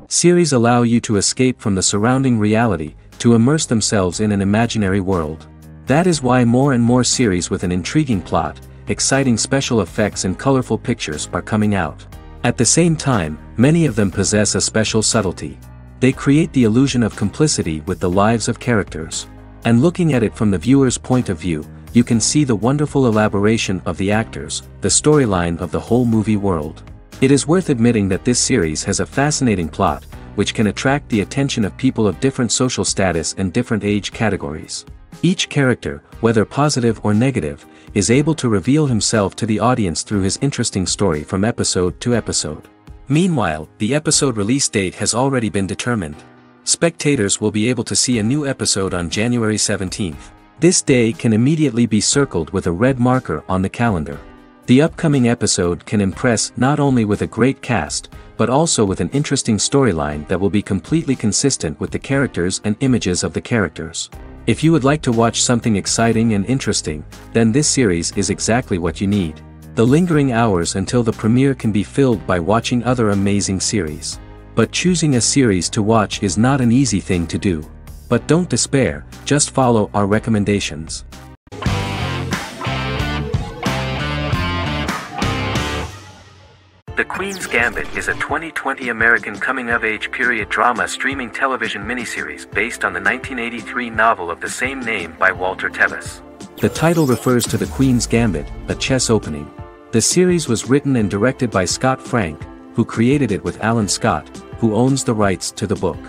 Series allow you to escape from the surrounding reality, to immerse themselves in an imaginary world. That is why more and more series with an intriguing plot, exciting special effects and colorful pictures are coming out. At the same time, many of them possess a special subtlety. They create the illusion of complicity with the lives of characters. And looking at it from the viewer's point of view, you can see the wonderful elaboration of the actors, the storyline of the whole movie world. It is worth admitting that this series has a fascinating plot, which can attract the attention of people of different social status and different age categories. Each character, whether positive or negative, is able to reveal himself to the audience through his interesting story from episode to episode. Meanwhile, the episode release date has already been determined. Spectators will be able to see a new episode on January 17th. This day can immediately be circled with a red marker on the calendar. The upcoming episode can impress not only with a great cast, but also with an interesting storyline that will be completely consistent with the characters and images of the characters. If you would like to watch something exciting and interesting, then this series is exactly what you need. The lingering hours until the premiere can be filled by watching other amazing series. But choosing a series to watch is not an easy thing to do. But don't despair, just follow our recommendations. The Queen's Gambit is a 2020 American coming-of-age period drama streaming television miniseries based on the 1983 novel of the same name by Walter Tevis. The title refers to the Queen's Gambit, a chess opening. The series was written and directed by Scott Frank, who created it with Alan Scott, who owns the rights to the book.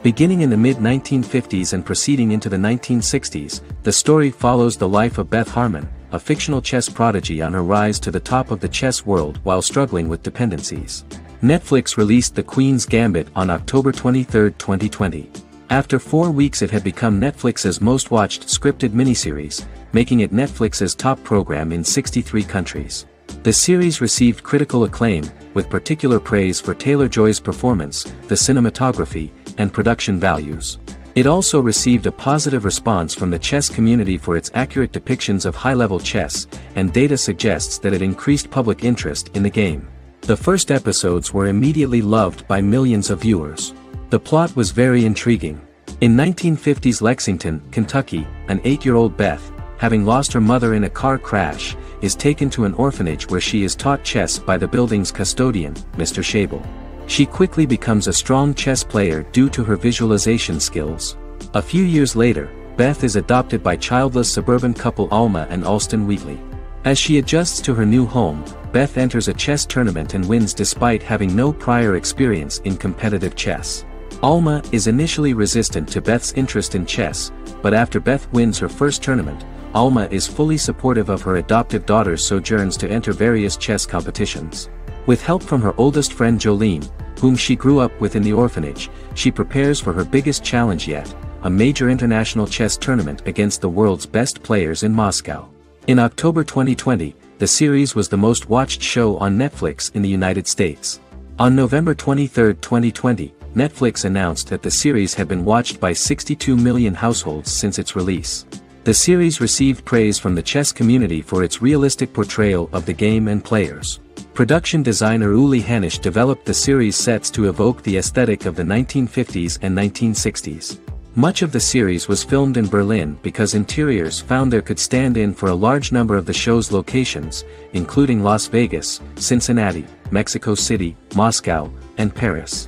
Beginning in the mid-1950s and proceeding into the 1960s, the story follows the life of Beth Harmon, a fictional chess prodigy on her rise to the top of the chess world while struggling with dependencies. Netflix released The Queen's Gambit on October 23, 2020. After 4 weeks it had become Netflix's most watched scripted miniseries, making it Netflix's top program in 63 countries. The series received critical acclaim, with particular praise for Taylor-Joy's performance, the cinematography, and production values. It also received a positive response from the chess community for its accurate depictions of high-level chess, and data suggests that it increased public interest in the game. The first episodes were immediately loved by millions of viewers. The plot was very intriguing. In 1950s Lexington, Kentucky, an 8-year-old Beth, having lost her mother in a car crash, is taken to an orphanage where she is taught chess by the building's custodian, Mr. Schabel. She quickly becomes a strong chess player due to her visualization skills. A few years later, Beth is adopted by childless suburban couple Alma and Alston Wheatley. As she adjusts to her new home, Beth enters a chess tournament and wins despite having no prior experience in competitive chess. Alma is initially resistant to Beth's interest in chess, but after Beth wins her first tournament, Alma is fully supportive of her adoptive daughter's sojourns to enter various chess competitions. With help from her oldest friend Jolene, whom she grew up with in the orphanage, she prepares for her biggest challenge yet, a major international chess tournament against the world's best players in Moscow. In October 2020, the series was the most watched show on Netflix in the United States. On November 23, 2020, Netflix announced that the series had been watched by 62 million households since its release. The series received praise from the chess community for its realistic portrayal of the game and players. Production designer Uli Hanisch developed the series sets to evoke the aesthetic of the 1950s and 1960s. Much of the series was filmed in Berlin because interiors found there could stand in for a large number of the show's locations, including Las Vegas, Cincinnati, Mexico City, Moscow, and Paris.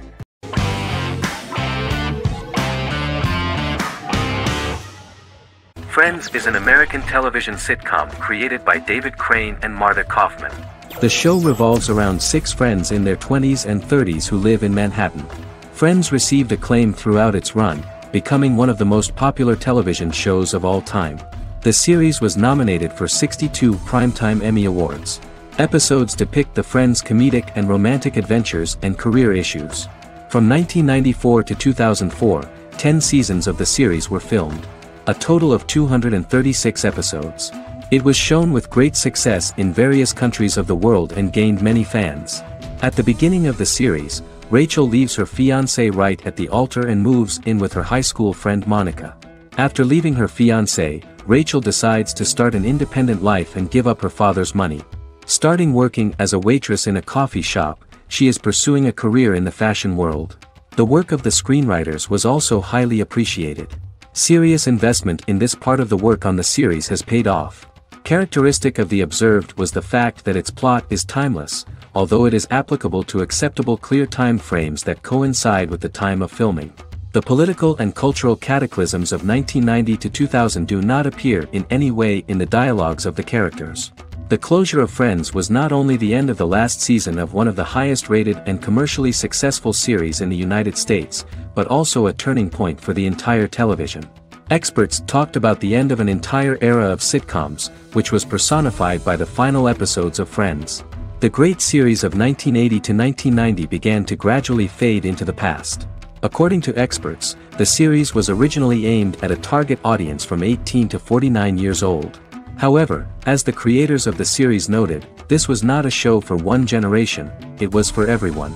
Friends is an American television sitcom created by David Crane and Marta Kaufman. The show revolves around 6 friends in their 20s and 30s who live in Manhattan. Friends received acclaim throughout its run, becoming one of the most popular television shows of all time. The series was nominated for 62 Primetime Emmy Awards. Episodes depict the friends' comedic and romantic adventures and career issues. From 1994 to 2004, 10 seasons of the series were filmed. A total of 236 episodes. It was shown with great success in various countries of the world and gained many fans. At the beginning of the series, Rachel leaves her fiancé right at the altar and moves in with her high school friend Monica. After leaving her fiancé, Rachel decides to start an independent life and give up her father's money. Starting working as a waitress in a coffee shop, she is pursuing a career in the fashion world. The work of the screenwriters was also highly appreciated. Serious investment in this part of the work on the series has paid off. Characteristic of The Observed was the fact that its plot is timeless, although it is applicable to acceptable clear time frames that coincide with the time of filming. The political and cultural cataclysms of 1990 to 2000 do not appear in any way in the dialogues of the characters. The closure of Friends was not only the end of the last season of one of the highest-rated and commercially successful series in the United States, but also a turning point for the entire television. Experts talked about the end of an entire era of sitcoms, which was personified by the final episodes of Friends. The great series of 1980 to 1990 began to gradually fade into the past. According to experts, the series was originally aimed at a target audience from 18 to 49 years old. However, as the creators of the series noted, this was not a show for one generation, it was for everyone.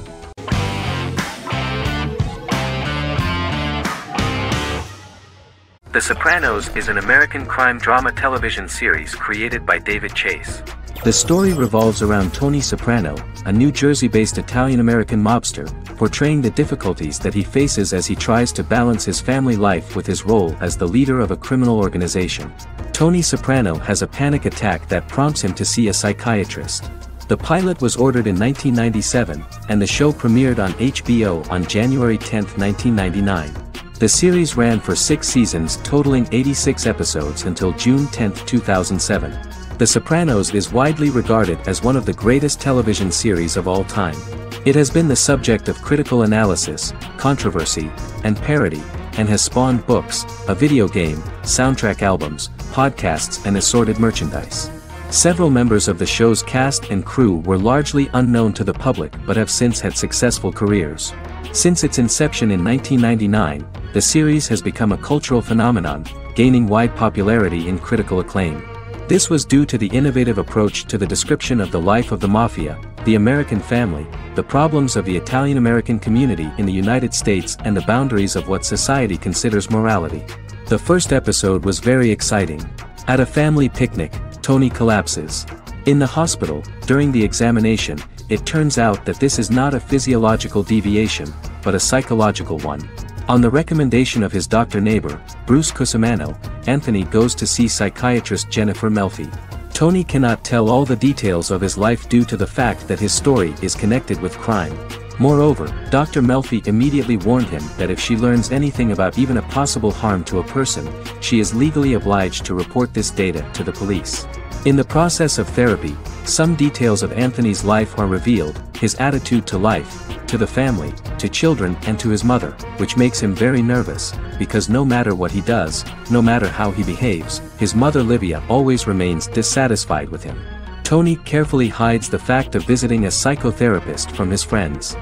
The Sopranos is an American crime drama television series created by David Chase. The story revolves around Tony Soprano, a New Jersey-based Italian-American mobster, portraying the difficulties that he faces as he tries to balance his family life with his role as the leader of a criminal organization. Tony Soprano has a panic attack that prompts him to see a psychiatrist. The pilot was ordered in 1997, and the show premiered on HBO on January 10, 1999. The series ran for 6 seasons totaling 86 episodes until June 10, 2007. The Sopranos is widely regarded as one of the greatest television series of all time. It has been the subject of critical analysis, controversy, and parody, and has spawned books, a video game, soundtrack albums, podcasts and assorted merchandise. Several members of the show's cast and crew were largely unknown to the public but have since had successful careers. Since its inception in 1999, the series has become a cultural phenomenon, gaining wide popularity and critical acclaim. This was due to the innovative approach to the description of the life of the mafia, the American family, the problems of the Italian-American community in the United States and the boundaries of what society considers morality. The first episode was very exciting. At a family picnic, Tony collapses. In the hospital, during the examination, it turns out that this is not a physiological deviation, but a psychological one. On the recommendation of his doctor neighbor, Bruce Cusimano, Anthony goes to see psychiatrist Jennifer Melfi. Tony cannot tell all the details of his life due to the fact that his story is connected with crime. Moreover, Dr. Melfi immediately warned him that if she learns anything about even a possible harm to a person, she is legally obliged to report this data to the police. In the process of therapy, some details of Anthony's life are revealed, his attitude to life, to the family, to children and to his mother, which makes him very nervous, because no matter what he does, no matter how he behaves, his mother Livia always remains dissatisfied with him. Tony carefully hides the fact of visiting a psychotherapist from his friends.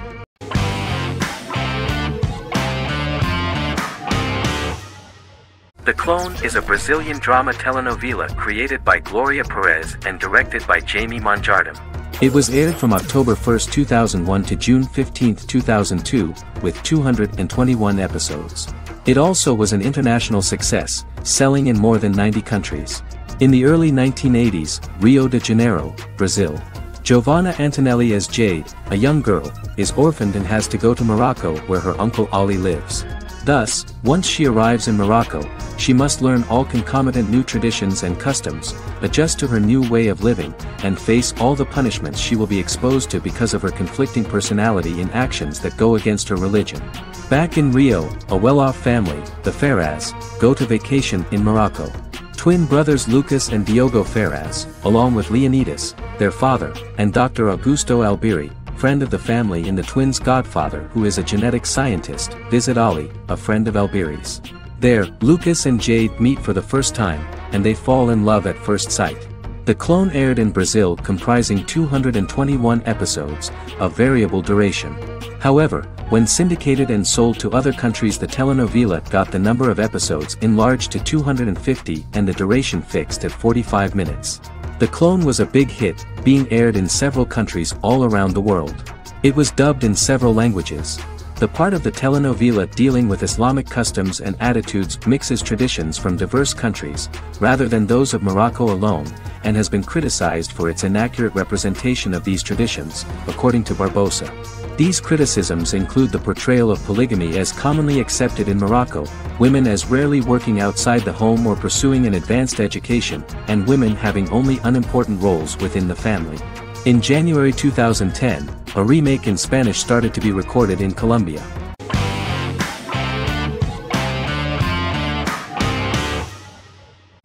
The Clone is a Brazilian drama telenovela created by Gloria Perez and directed by Jamie Monjardim. It was aired from October 1, 2001 to June 15, 2002, with 221 episodes. It also was an international success, selling in more than 90 countries. In the early 1980s, Rio de Janeiro, Brazil. Giovanna Antonelli as Jade, a young girl, is orphaned and has to go to Morocco where her uncle Ali lives. Thus, once she arrives in Morocco, she must learn all concomitant new traditions and customs, adjust to her new way of living, and face all the punishments she will be exposed to because of her conflicting personality in actions that go against her religion. Back in Rio, a well-off family, the Ferraz, go to vacation in Morocco. Twin brothers Lucas and Diogo Ferraz, along with Leonidas, their father, and Dr. Augusto Albiri, friend of the family and the twins' godfather who is a genetic scientist, visit Ali, a friend of Albiri's. There, Lucas and Jade meet for the first time, and they fall in love at first sight. The Clone aired in Brazil comprising 221 episodes, of variable duration. However, when syndicated and sold to other countries, the telenovela got the number of episodes enlarged to 250 and the duration fixed at 45 minutes. The Clone was a big hit, being aired in several countries all around the world. It was dubbed in several languages. The part of the telenovela dealing with Islamic customs and attitudes mixes traditions from diverse countries, rather than those of Morocco alone, and has been criticized for its inaccurate representation of these traditions, according to Barbosa. These criticisms include the portrayal of polygamy as commonly accepted in Morocco, women as rarely working outside the home or pursuing an advanced education, and women having only unimportant roles within the family. In January 2010, a remake in Spanish started to be recorded in Colombia.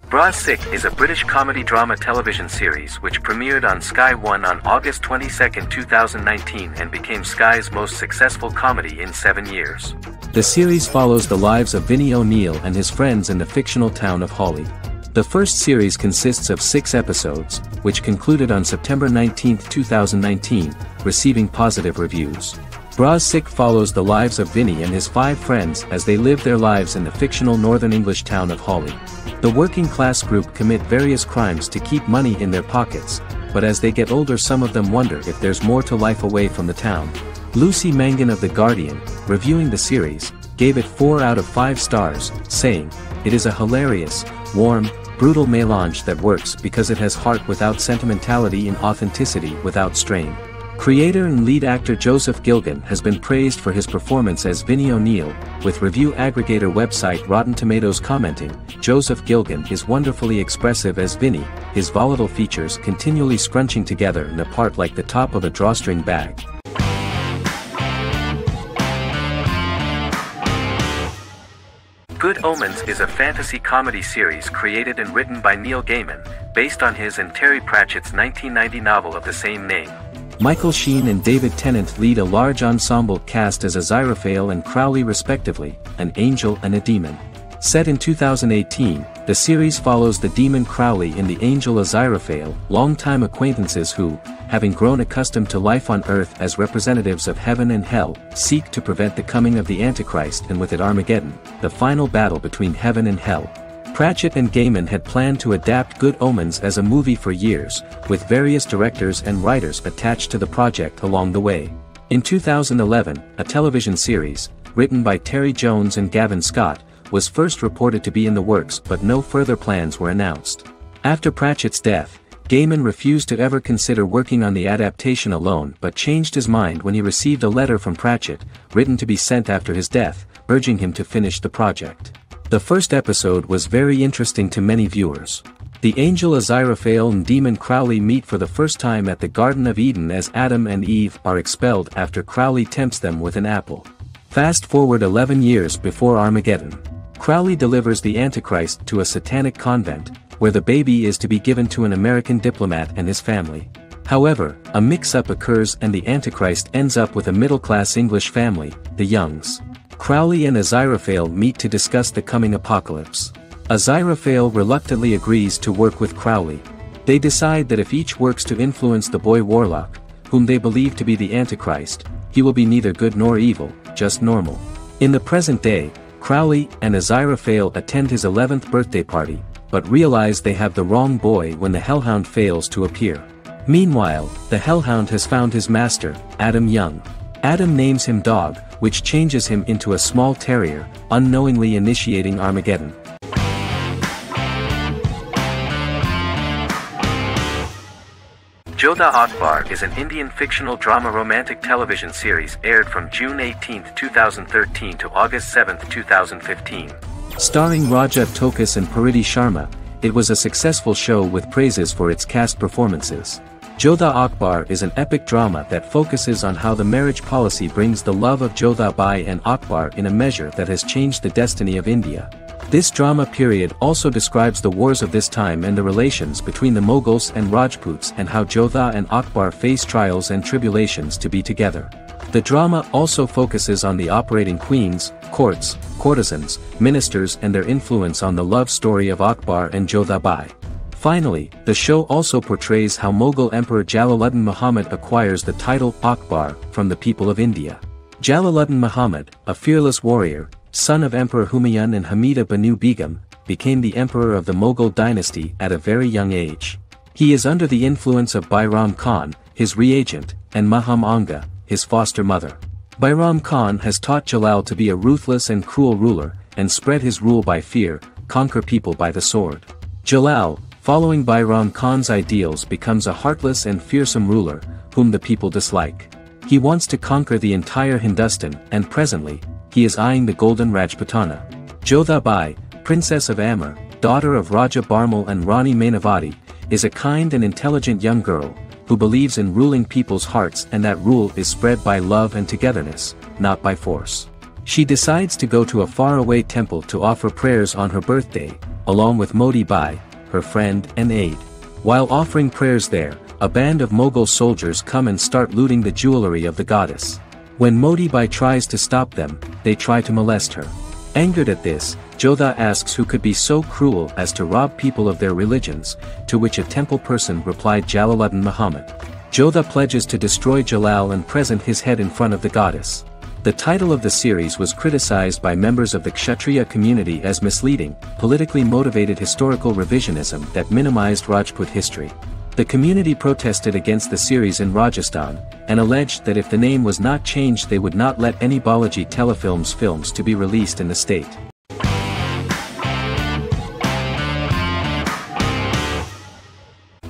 Bras Sick is a British comedy drama television series which premiered on Sky One on August 22, 2019 and became Sky's most successful comedy in 7 years. The series follows the lives of Vinnie O'Neill and his friends in the fictional town of Hawley. The first series consists of 6 episodes, which concluded on September 19, 2019, receiving positive reviews. Bras Sick follows the lives of Vinnie and his 5 friends as they live their lives in the fictional northern English town of Hawley. The working class group commit various crimes to keep money in their pockets, but as they get older some of them wonder if there's more to life away from the town. Lucy Mangan of The Guardian, reviewing the series, gave it 4 out of 5 stars, saying, "It is a hilarious, warm, brutal melange that works because it has heart without sentimentality and authenticity without strain." Creator and lead actor Joseph Gilgun has been praised for his performance as Vinnie O'Neill, with review aggregator website Rotten Tomatoes commenting, "Joseph Gilgun is wonderfully expressive as Vinnie, his volatile features continually scrunching together and apart like the top of a drawstring bag." Good Omens is a fantasy comedy series created and written by Neil Gaiman, based on his and Terry Pratchett's 1990 novel of the same name. Michael Sheen and David Tennant lead a large ensemble cast as Aziraphale and Crowley respectively, an angel and a demon. Set in 2018, the series follows the demon Crowley and the angel Aziraphale, longtime acquaintances who, having grown accustomed to life on Earth as representatives of heaven and hell, seek to prevent the coming of the Antichrist and with it Armageddon, the final battle between heaven and hell. Pratchett and Gaiman had planned to adapt Good Omens as a movie for years, with various directors and writers attached to the project along the way. In 2011, a television series, written by Terry Jones and Gavin Scott, was first reported to be in the works but no further plans were announced. After Pratchett's death, Gaiman refused to ever consider working on the adaptation alone but changed his mind when he received a letter from Pratchett, written to be sent after his death, urging him to finish the project. The first episode was very interesting to many viewers. The angel Aziraphale and demon Crowley meet for the first time at the Garden of Eden as Adam and Eve are expelled after Crowley tempts them with an apple. Fast forward 11 years before Armageddon. Crowley delivers the Antichrist to a satanic convent, where the baby is to be given to an American diplomat and his family. However, a mix-up occurs and the Antichrist ends up with a middle-class English family, the Youngs. Crowley and Aziraphale meet to discuss the coming apocalypse. Aziraphale reluctantly agrees to work with Crowley. They decide that if each works to influence the boy Warlock, whom they believe to be the Antichrist, he will be neither good nor evil, just normal. In the present day, Crowley and Aziraphale attend his 11th birthday party, but realize they have the wrong boy when the Hellhound fails to appear. Meanwhile, the Hellhound has found his master, Adam Young. Adam names him Dog, which changes him into a small terrier, unknowingly initiating Armageddon. Jodha Akbar is an Indian fictional drama romantic television series aired from June 18, 2013 to August 7, 2015. Starring Raja Tokas and Pariti Sharma, it was a successful show with praises for its cast performances. Jodha Akbar is an epic drama that focuses on how the marriage policy brings the love of Jodha Bai and Akbar in a measure that has changed the destiny of India. This drama period also describes the wars of this time and the relations between the Mughals and Rajputs and how Jodha and Akbar face trials and tribulations to be together. The drama also focuses on the operating queens, courts, courtesans, ministers and their influence on the love story of Akbar and Jodha Bai. Finally, the show also portrays how Mughal Emperor Jalaluddin Muhammad acquires the title Akbar from the people of India. Jalaluddin Muhammad, a fearless warrior, son of Emperor Humayun and Hamida Banu Begum, became the emperor of the Mughal dynasty at a very young age. He is under the influence of Bairam Khan, his reagent, and Maham Anga, his foster mother. Bairam Khan has taught Jalal to be a ruthless and cruel ruler, and spread his rule by fear, conquer people by the sword. Jalal, following Bairam Khan's ideals, becomes a heartless and fearsome ruler, whom the people dislike. He wants to conquer the entire Hindustan, and presently, he is eyeing the golden Rajputana. Jodha Bai, Princess of Amber, daughter of Raja Barmal and Rani Mainavati, is a kind and intelligent young girl, who believes in ruling people's hearts and that rule is spread by love and togetherness, not by force. She decides to go to a faraway temple to offer prayers on her birthday, along with Modi Bai, her friend and aide. While offering prayers there, a band of Mughal soldiers come and start looting the jewelry of the goddess. When Modi Bai tries to stop them, they try to molest her. Angered at this, Jodha asks who could be so cruel as to rob people of their religions, to which a temple person replied Jalaluddin Muhammad. Jodha pledges to destroy Jalal and present his head in front of the goddess. The title of the series was criticized by members of the Kshatriya community as misleading, politically motivated historical revisionism that minimized Rajput history. The community protested against the series in Rajasthan, and alleged that if the name was not changed they would not let any Balaji Telefilms films to be released in the state.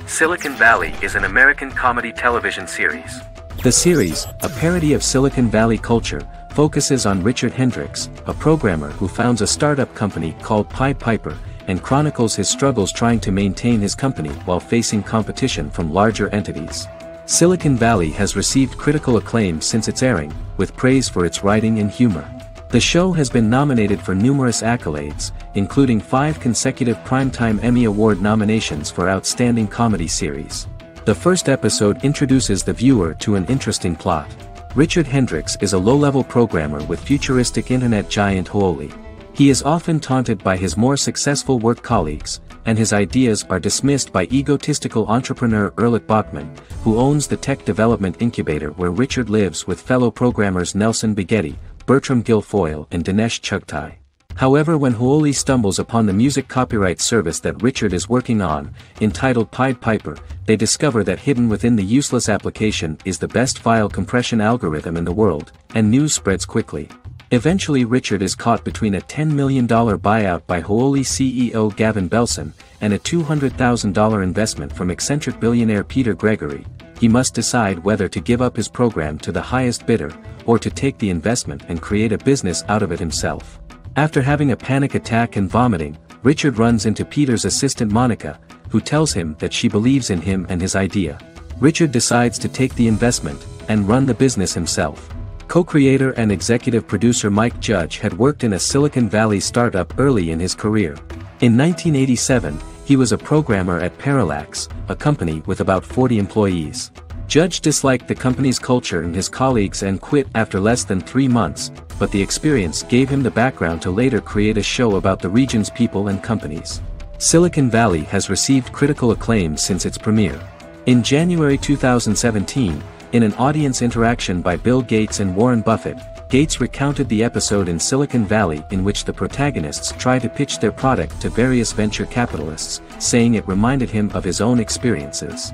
Silicon Valley is an American comedy television series. The series, a parody of Silicon Valley culture, focuses on Richard Hendricks, a programmer who founds a startup company called Pied Piper, and chronicles his struggles trying to maintain his company while facing competition from larger entities. Silicon Valley has received critical acclaim since its airing, with praise for its writing and humor. The show has been nominated for numerous accolades, including 5 consecutive Primetime Emmy Award nominations for Outstanding Comedy Series. The first episode introduces the viewer to an interesting plot. Richard Hendricks is a low-level programmer with futuristic internet giant Huoli. He is often taunted by his more successful work colleagues, and his ideas are dismissed by egotistical entrepreneur Erlich Bachman, who owns the tech development incubator where Richard lives with fellow programmers Nelson Bighetti, Bertram Guilfoyle and Dinesh Chugtai. However, when Huoli stumbles upon the music copyright service that Richard is working on, entitled Pied Piper, they discover that hidden within the useless application is the best file compression algorithm in the world, and news spreads quickly. Eventually Richard is caught between a $10 million buyout by Huoli CEO Gavin Belson, and a $200,000 investment from eccentric billionaire Peter Gregory. He must decide whether to give up his program to the highest bidder, or to take the investment and create a business out of it himself. After having a panic attack and vomiting, Richard runs into Peter's assistant Monica, who tells him that she believes in him and his idea. Richard decides to take the investment, and run the business himself. Co-creator and executive producer Mike Judge had worked in a Silicon Valley startup early in his career. In 1987, he was a programmer at Parallax, a company with about 40 employees. Judge disliked the company's culture and his colleagues and quit after less than 3 months, but the experience gave him the background to later create a show about the region's people and companies. Silicon Valley has received critical acclaim since its premiere. In January 2017, in an audience interaction by Bill Gates and Warren Buffett, Gates recounted the episode in Silicon Valley in which the protagonists try to pitch their product to various venture capitalists, saying it reminded him of his own experiences.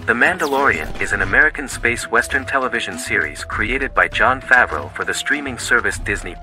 The Mandalorian is an American space western television series created by Jon Favreau for the streaming service Disney+.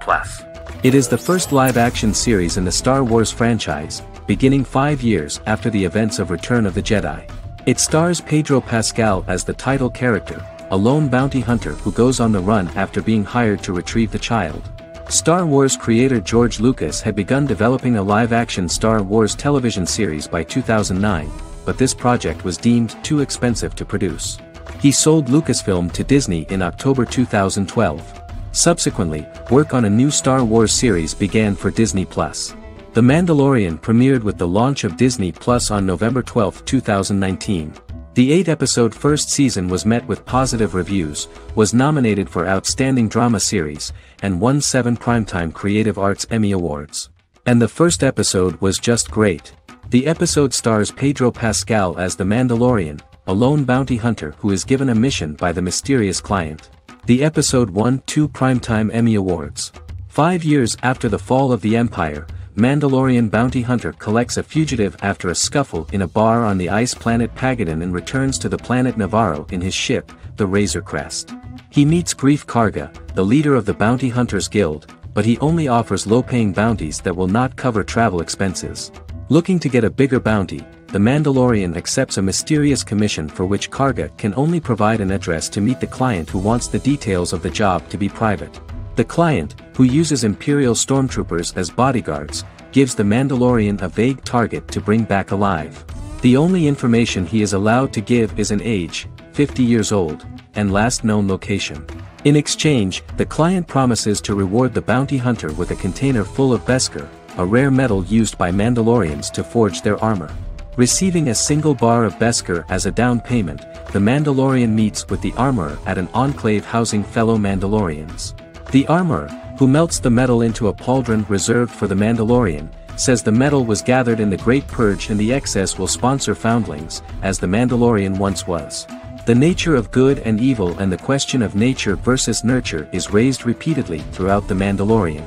It is the first live-action series in the Star Wars franchise, beginning 5 years after the events of Return of the Jedi. It stars Pedro Pascal as the title character, a lone bounty hunter who goes on the run after being hired to retrieve the child. Star Wars creator George Lucas had begun developing a live-action Star Wars television series by 2009, but this project was deemed too expensive to produce. He sold Lucasfilm to Disney in October 2012. Subsequently, work on a new Star Wars series began for Disney+. The Mandalorian premiered with the launch of Disney+ on November 12, 2019. The 8-episode first season was met with positive reviews, was nominated for Outstanding Drama Series, and won 7 Primetime Creative Arts Emmy Awards. And the first episode was just great. The episode stars Pedro Pascal as the Mandalorian, a lone bounty hunter who is given a mission by the mysterious client. The episode won 2 Primetime Emmy Awards. 5 years after the fall of the Empire, Mandalorian bounty hunter collects a fugitive after a scuffle in a bar on the ice planet Pagadan and returns to the planet Navarro in his ship, the Razor Crest. He meets Grief Karga, the leader of the Bounty Hunters Guild, but he only offers low-paying bounties that will not cover travel expenses. Looking to get a bigger bounty, the Mandalorian accepts a mysterious commission for which Karga can only provide an address to meet the client who wants the details of the job to be private. The client, who uses Imperial stormtroopers as bodyguards, gives the Mandalorian a vague target to bring back alive. The only information he is allowed to give is an age, 50 years old, and last known location. In exchange, the client promises to reward the bounty hunter with a container full of Beskar, a rare metal used by Mandalorians to forge their armor. Receiving a single bar of Beskar as a down payment, the Mandalorian meets with the armorer at an enclave housing fellow Mandalorians. The armorer, who melts the metal into a pauldron reserved for the Mandalorian, says the metal was gathered in the Great Purge and the excess will sponsor foundlings, as the Mandalorian once was. The nature of good and evil and the question of nature versus nurture is raised repeatedly throughout The Mandalorian.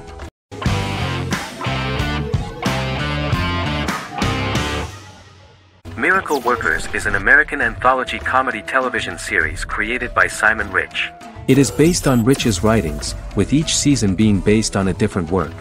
Miracle Workers is an American anthology comedy television series created by Simon Rich. It is based on Rich's writings, with each season being based on a different work.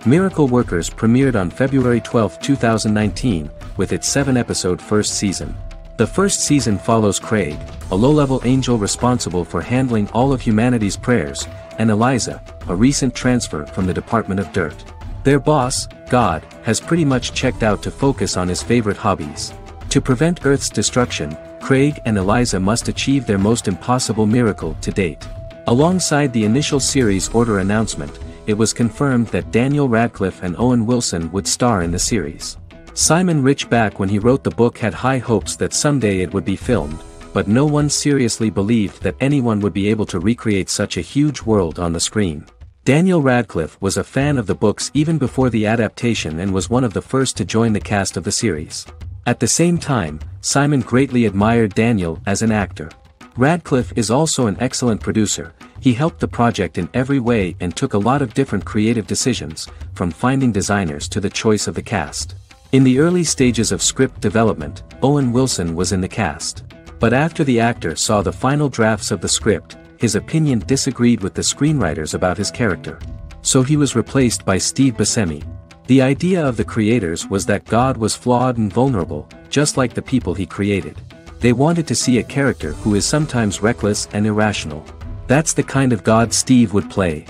Miracle Workers premiered on February 12, 2019, with its 7-episode first season. The first season follows Craig, a low-level angel responsible for handling all of humanity's prayers, and Eliza, a recent transfer from the Department of Dirt. Their boss, God, has pretty much checked out to focus on his favorite hobbies. To prevent Earth's destruction, Craig and Eliza must achieve their most impossible miracle to date. Alongside the initial series order announcement, it was confirmed that Daniel Radcliffe and Owen Wilson would star in the series. Simon Rich back when he wrote the book had high hopes that someday it would be filmed, but no one seriously believed that anyone would be able to recreate such a huge world on the screen. Daniel Radcliffe was a fan of the books even before the adaptation and was one of the first to join the cast of the series. At the same time, Simon greatly admired Daniel as an actor. Radcliffe is also an excellent producer. He helped the project in every way and took a lot of different creative decisions, from finding designers to the choice of the cast. In the early stages of script development, Owen Wilson was in the cast. But after the actor saw the final drafts of the script, his opinion disagreed with the screenwriters about his character. So he was replaced by Steve Buscemi. The idea of the creators was that God was flawed and vulnerable, just like the people he created. They wanted to see a character who is sometimes reckless and irrational. That's the kind of God Steve would play.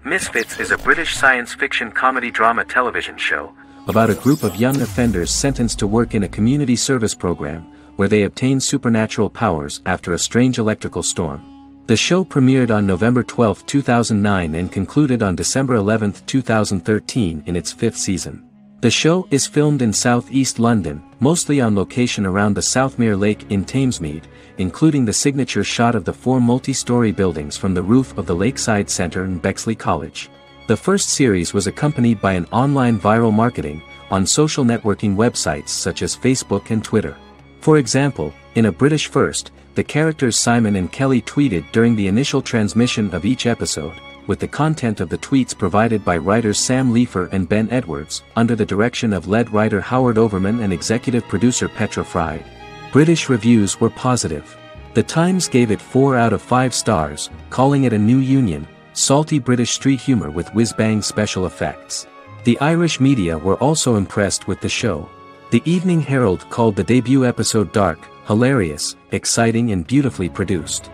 Misfits is a British science fiction comedy drama television show about a group of young offenders sentenced to work in a community service program, where they obtain supernatural powers after a strange electrical storm. The show premiered on November 12, 2009 and concluded on December 11, 2013 in its 5th season. The show is filmed in southeast London, mostly on location around the Southmere Lake in Thamesmead, including the signature shot of the 4 multi-story buildings from the roof of the Lakeside Centre in Bexley College. The first series was accompanied by an online viral marketing on social networking websites such as Facebook and Twitter. For example, in a British first, the characters Simon and Kelly tweeted during the initial transmission of each episode, with the content of the tweets provided by writers Sam Leifer and Ben Edwards, under the direction of lead writer Howard Overman and executive producer Petra Fried. British reviews were positive. The Times gave it 4 out of 5 stars, calling it a new union, salty British street humor with whiz-bang special effects. The Irish media were also impressed with the show. The Evening Herald called the debut episode dark, hilarious, exciting and beautifully produced.